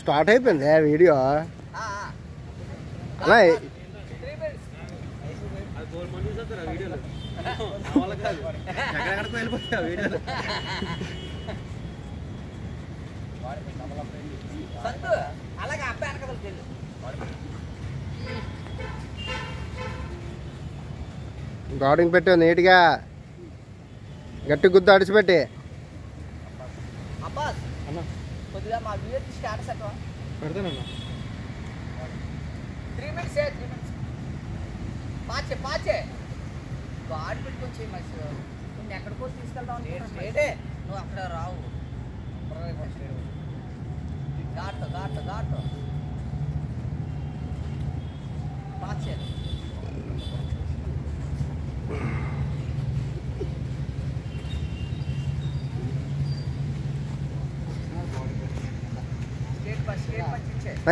Start అయిపోయింది video. అలా guarding పెట్టావు నీట్గా, గట్టి గుద్దు అడిచిపెట్టి. పెడతానన్నా 3 minutes 3 minutes పాచే గాడి పెట్టుకొని చేయి మనిషి. నువ్వు ఎక్కడికో తీసుకెళ్తావు నువ్వు అక్కడ రావు. ఘాట్ పాచే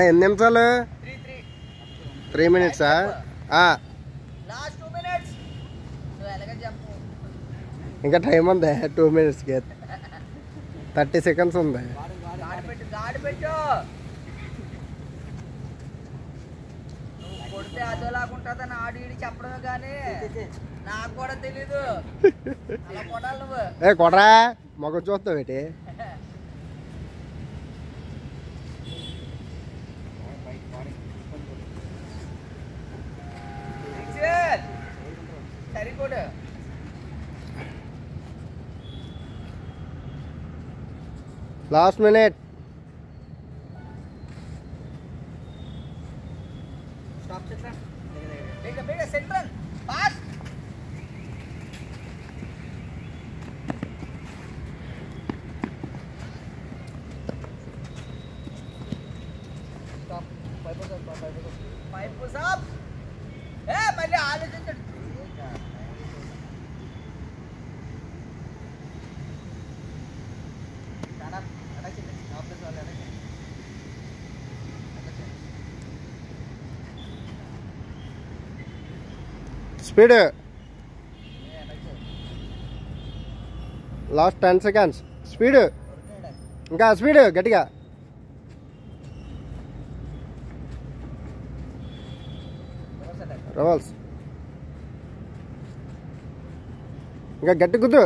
ఎన్ని నిమిషాలు? 3 minutes. Last 2 minutes. నువ్వు ఎలాగ చెప్పు. ఇంకా టైం ఉంది 2 minutesకి. 30 seconds ఉంది. గాడి పెట్టు నువ్వు కొడితే అదోలాగుంటుందని ఆడి ఈడి చెప్పడమే కానీ నాకు కూడా తెలీదు. అలా కొడాలి నువ్వు. కొడరా మొగ చూస్తావు ఏంటి? సరిపోడు. Last minute. స్టాప్ చేస్తా. బేగా సెంట్రల్ పాస్. స్టాప్. పైపు సాప్. మళ్ళీ ఆలోచించండి. స్పీడ్. Last 10 seconds. స్పీడ్ ఇంకా స్పీడ్ గట్టిగా. రివర్స్ ఇంకా గట్టి గుద్దు.